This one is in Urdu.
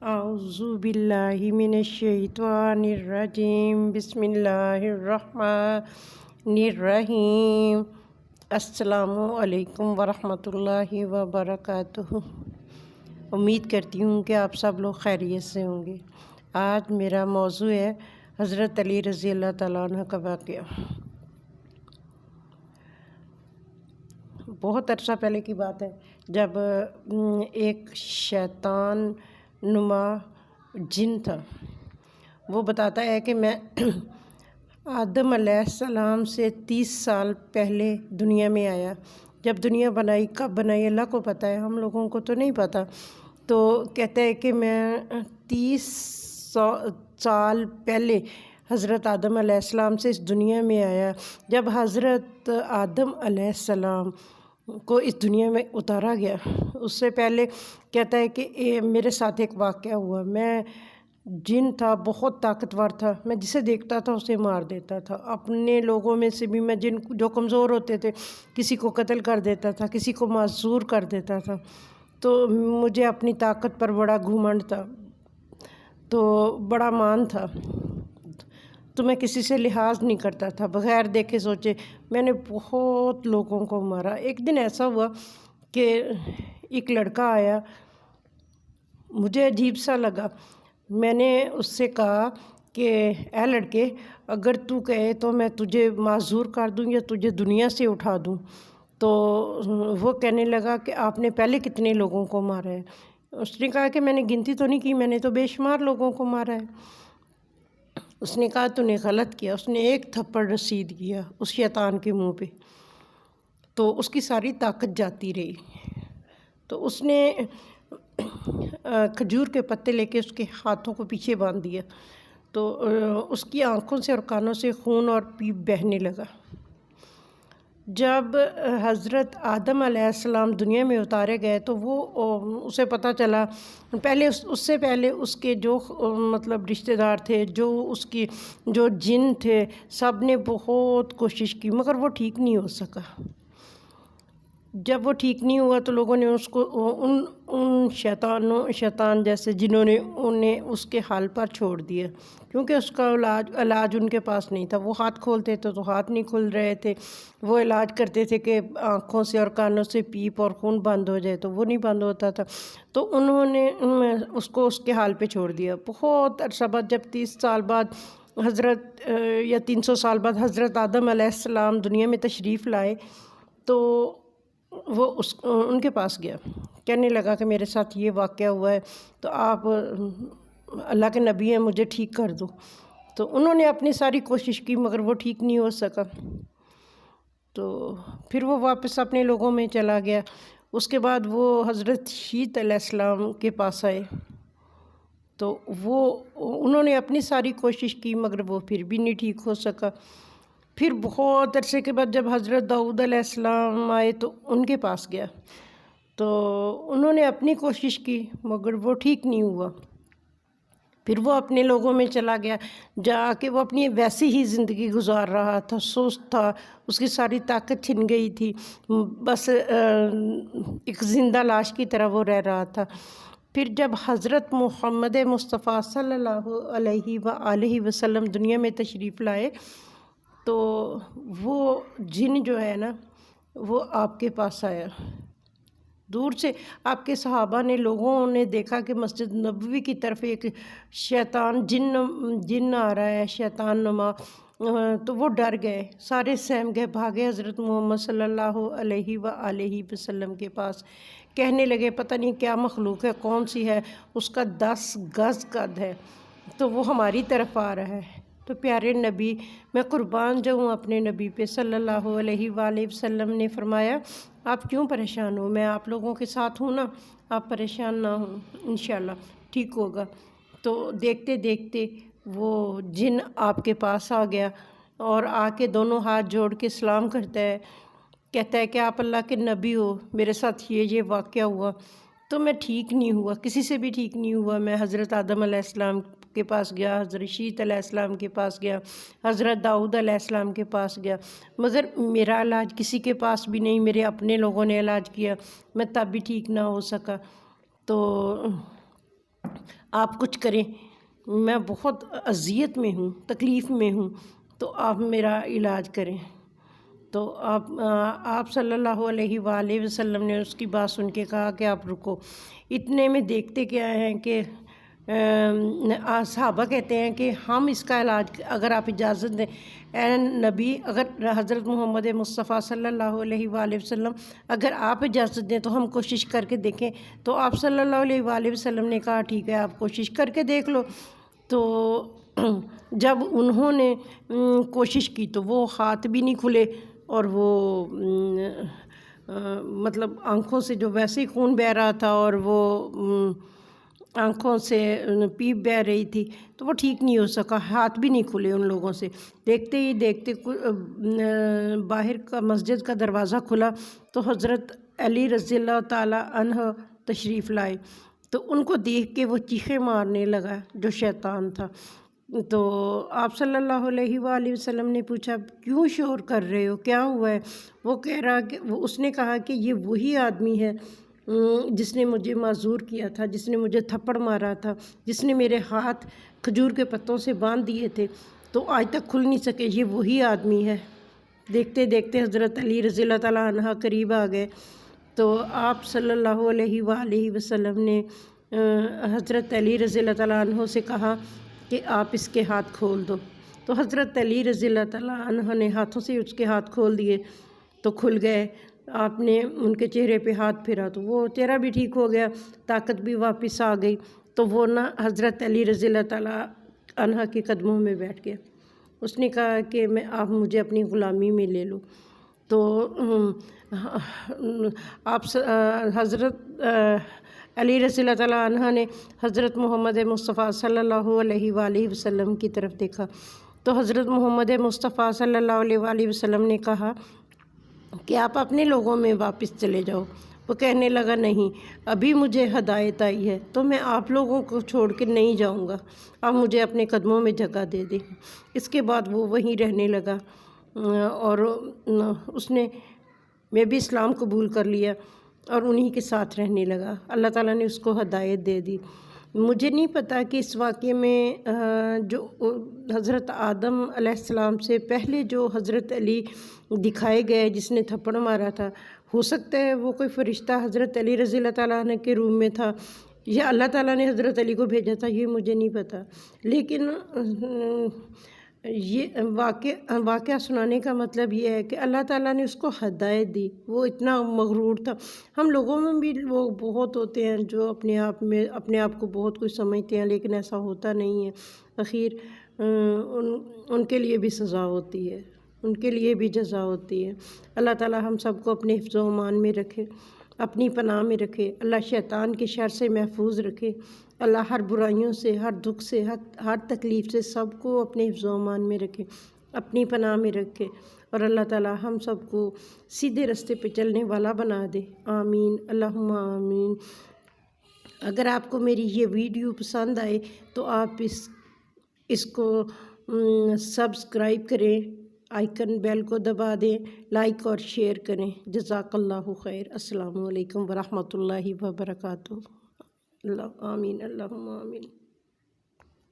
اعوذ باللہ من الشیطان الرجیم، بسم اللہ الرحمن الرحیم۔ السلام علیکم ورحمۃ اللہ وبرکاتہ۔ امید کرتی ہوں کہ آپ سب لوگ خیریت سے ہوں گے۔ آج میرا موضوع ہے حضرت علی رضی اللہ تعالیٰ عنہ کا واقعہ۔ بہت عرصہ پہلے کی بات ہے، جب ایک شیطان نما جن تھا۔ وہ بتاتا ہے کہ میں آدم علیہ السلام سے 30 سال پہلے دنیا میں آیا۔ جب دنیا بنائی، کب بنائی اللہ کو پتہ ہے، ہم لوگوں کو تو نہیں پتہ۔ تو کہتا ہے کہ میں 30 سال پہلے حضرت آدم علیہ السلام سے اس دنیا میں آیا۔ جب حضرت آدم علیہ السلام کو اس دنیا میں اتارا گیا، اس سے پہلے کہتا ہے کہ میرے ساتھ ایک واقعہ ہوا۔ میں جن تھا، بہت طاقتور تھا، میں جسے دیکھتا تھا اسے مار دیتا تھا۔ اپنے لوگوں میں سے بھی میں جن جو کمزور ہوتے تھے، کسی کو قتل کر دیتا تھا، کسی کو معذور کر دیتا تھا۔ تو مجھے اپنی طاقت پر بڑا گھمنڈ تھا، تو بڑا مان تھا، تو میں کسی سے لحاظ نہیں کرتا تھا، بغیر دیکھے سوچے میں نے بہت لوگوں کو مارا۔ ایک دن ایسا ہوا کہ ایک لڑکا آیا، مجھے عجیب سا لگا۔ میں نے اس سے کہا کہ اے لڑکے، اگر تو کہے تو میں تجھے معذور کر دوں یا تجھے دنیا سے اٹھا دوں۔ تو وہ کہنے لگا کہ آپ نے پہلے کتنے لوگوں کو مارا ہے؟ اس نے کہا کہ میں نے گنتی تو نہیں کی، میں نے تو بے شمار لوگوں کو مارا ہے۔ اس نے کہا تو نے غلط کیا۔ اس نے ایک تھپڑ رسید کیا اس شیطان کے منہ پہ، تو اس کی ساری طاقت جاتی رہی۔ تو اس نے کھجور کے پتے لے کے اس کے ہاتھوں کو پیچھے باندھ دیا، تو اس کی آنکھوں سے اور کانوں سے خون اور پیپ بہنے لگا۔ جب حضرت آدم علیہ السلام دنیا میں اتارے گئے تو وہ اسے پتہ چلا، اس سے پہلے اس کے جو مطلب رشتہ دار تھے، جو جن تھے، سب نے بہت کوشش کی مگر وہ ٹھیک نہیں ہو سکا۔ جب وہ ٹھیک نہیں ہوا تو لوگوں نے اس کو ان شیطان جیسے جنہوں نے انہیں اس کے حال پر چھوڑ دیا، کیونکہ اس کا علاج ان کے پاس نہیں تھا۔ وہ ہاتھ کھولتے تھے تو ہاتھ نہیں کھل رہے تھے، وہ علاج کرتے تھے کہ آنکھوں سے اور کانوں سے پیپ اور خون بند ہو جائے تو وہ نہیں بند ہوتا تھا۔ تو انہوں نے اس کو اس کے حال پہ چھوڑ دیا۔ بہت عرصہ بعد، جب 30 سال بعد یا 300 سال بعد حضرت آدم علیہ السلام دنیا میں تشریف لائے، تو وہ ان کے پاس گیا، کہنے لگا کہ میرے ساتھ یہ واقعہ ہوا ہے، تو آپ اللہ کے نبی ہیں، مجھے ٹھیک کر دو۔ تو انہوں نے اپنی ساری کوشش کی مگر وہ ٹھیک نہیں ہو سکا۔ تو پھر وہ واپس اپنے لوگوں میں چلا گیا۔ اس کے بعد وہ حضرت شیت علیہ السلام کے پاس آئے، تو انہوں نے اپنی ساری کوشش کی مگر وہ پھر بھی نہیں ٹھیک ہو سکا۔ پھر بہت عرصے کے بعد جب حضرت داؤد علیہ السلام آئے تو ان کے پاس گیا، تو انہوں نے اپنی کوشش کی مگر وہ ٹھیک نہیں ہوا۔ پھر وہ اپنے لوگوں میں چلا گیا، جا کے وہ اپنی ویسی ہی زندگی گزار رہا تھا، سست تھا، اس کی ساری طاقت چھن گئی تھی، بس ایک زندہ لاش کی طرح وہ رہ رہا تھا۔ پھر جب حضرت محمد مصطفیٰ صلی اللہ علیہ وآلہ وسلم دنیا میں تشریف لائے تو وہ جن جو ہے نا، وہ آپ کے پاس آیا۔ دور سے آپ کے صحابہ نے، لوگوں نے دیکھا کہ مسجد نبوی کی طرف ایک شیطان جن آ رہا ہے، شیطان نما، تو وہ ڈر گئے، سارے سہم گئے، بھاگے حضرت محمد صلی اللہ علیہ وآلہ وسلم کے پاس، کہنے لگے پتہ نہیں کیا مخلوق ہے، کون سی ہے، اس کا 10 گز قد ہے، تو وہ ہماری طرف آ رہا ہے۔ تو پیارے نبی، میں قربان جاؤں اپنے نبی پہ صلی اللہ علیہ وآلہ وسلم نے فرمایا آپ کیوں پریشان ہو، میں آپ لوگوں کے ساتھ ہوں نا، آپ پریشان نہ ہوں، انشاءاللہ ٹھیک ہوگا۔ تو دیکھتے دیکھتے وہ جن آپ کے پاس آ گیا اور آ کے دونوں ہاتھ جوڑ کے سلام کرتا ہے، کہتا ہے کہ آپ اللہ کے نبی ہو، میرے ساتھ یہ واقعہ ہوا، تو میں ٹھیک نہیں ہوا، کسی سے بھی ٹھیک نہیں ہوا۔ میں حضرت آدم علیہ السلام کے پاس گیا، حضرت شیت علیہ السلام کے پاس گیا، حضرت داؤد علیہ السلام کے پاس گیا، مگر میرا علاج کسی کے پاس بھی نہیں، میرے اپنے لوگوں نے علاج کیا، میں تب بھی ٹھیک نہ ہو سکا۔ تو آپ کچھ کریں، میں بہت اذیت میں ہوں، تکلیف میں ہوں، تو آپ میرا علاج کریں۔ تو آپ صلی اللہ علیہ وآلہ وسلم نے اس کی بات سن کے کہا کہ آپ رکو۔ اتنے میں دیکھتے کیا ہیں کہ صحابہ کہتے ہیں کہ ہم اس کا علاج اگر آپ اجازت دیں اے نبی، اگر حضرت محمد مصطفیٰ صلی اللہ علیہ وآلہ وسلم اگر آپ اجازت دیں تو ہم کوشش کر کے دیکھیں۔ تو آپ صلی اللہ علیہ وآلہ وسلم نے کہا ٹھیک ہے، آپ کوشش کر کے دیکھ لو۔ تو جب انہوں نے کوشش کی تو وہ ہاتھ بھی نہیں کھلے، اور وہ مطلب آنکھوں سے جو ویسے ہی خون بہہ رہا تھا اور وہ آنکھوں سے پیپ بہہ رہی تھی، تو وہ ٹھیک نہیں ہو سکا، ہاتھ بھی نہیں کھلے ان لوگوں سے۔ دیکھتے ہی دیکھتے باہر کا مسجد کا دروازہ کھلا تو حضرت علی رضی اللہ تعالیٰ عنہ تشریف لائے، تو ان کو دیکھ کے وہ چیخیں مارنے لگا جو شیطان تھا۔ تو آپ صلی اللہ علیہ وآلہ وسلم نے پوچھا کیوں شور کر رہے ہو، کیا ہوا ہے؟ وہ کہہ رہا کہ اس نے کہا کہ یہ وہی آدمی ہے جس نے مجھے معذور کیا تھا، جس نے مجھے تھپڑ مارا تھا، جس نے میرے ہاتھ کھجور کے پتوں سے باندھ دیے تھے تو آج تک کھل نہیں سکے، یہ وہی آدمی ہے۔ دیکھتے دیکھتے حضرت علی رضی اللہ تعالیٰ عنہ قریب آ گئے، تو آپ صلی اللہ علیہ وآلہ وسلم نے حضرت علی رضی اللہ تعالیٰ عنہ سے کہا کہ آپ اس کے ہاتھ کھول دو۔ تو حضرت علی رضی اللہ تعالیٰ عنہ نے ہاتھوں سے اس کے ہاتھ کھول دیے تو کھل گئے۔ آپ نے ان کے چہرے پہ ہاتھ پھیرا تو وہ چہرہ بھی ٹھیک ہو گیا، طاقت بھی واپس آ گئی، تو وہ حضرت علی رضی اللہ تعالیٰ عنہ کے قدموں میں بیٹھ گیا۔ اس نے کہا کہ آپ مجھے اپنی غلامی میں لے لو۔ تو آپ حضرت علی رضی اللہ تعالیٰ عنہ نے حضرت محمد مصطفیٰ صلی اللہ علیہ وآلہ وسلم کی طرف دیکھا، تو حضرت محمد مصطفیٰ صلی اللہ علیہ وآلہ وسلم نے کہا کہ آپ اپنے لوگوں میں واپس چلے جاؤ۔ وہ کہنے لگا نہیں، ابھی مجھے ہدایت آئی ہے تو میں آپ لوگوں کو چھوڑ کے نہیں جاؤں گا، آپ مجھے اپنے قدموں میں جگہ دے دیں۔ اس کے بعد وہ وہیں رہنے لگا، اور اس نے میں بھی اسلام قبول کر لیا اور انہی کے ساتھ رہنے لگا۔ اللہ تعالیٰ نے اس کو ہدایت دے دی۔ مجھے نہیں پتہ کہ اس واقعے میں جو حضرت آدم علیہ السلام سے پہلے جو حضرت علی دکھائے گئے جس نے تھپڑ مارا تھا، ہو سکتا ہے وہ کوئی فرشتہ حضرت علی رضی اللہ تعالیٰ عنہ کے روم میں تھا یا اللہ تعالیٰ نے حضرت علی کو بھیجا تھا، یہ مجھے نہیں پتہ۔ لیکن یہ واقعہ سنانے کا مطلب یہ ہے کہ اللہ تعالیٰ نے اس کو ہدایت دی، وہ اتنا مغرور تھا۔ ہم لوگوں میں بھی لوگ بہت ہوتے ہیں جو اپنے آپ کو بہت کچھ سمجھتے ہیں، لیکن ایسا ہوتا نہیں ہے۔ اخیر ان کے لیے بھی سزا ہوتی ہے، ان کے لیے بھی جزا ہوتی ہے۔ اللہ تعالیٰ ہم سب کو اپنے حفظ و امان میں رکھے، اپنی پناہ میں رکھے، اللہ شیطان کے شر سے محفوظ رکھے، اللہ ہر برائیوں سے، ہر دکھ سے، ہر تکلیف سے سب کو اپنے حفظ و امان میں رکھے، اپنی پناہ میں رکھے، اور اللہ تعالیٰ ہم سب کو سیدھے راستے پہ چلنے والا بنا دے۔ آمین، اللہم آمین۔ اگر آپ کو میری یہ ویڈیو پسند آئے تو آپ اس کو سبسکرائب کریں، آئیکن بیل کو دبا دیں، لائک اور شیئر کریں۔ جزاک اللہ خیر۔ السلام علیکم ورحمۃ اللہ وبرکاتہ۔ آمین، اللہم آمین۔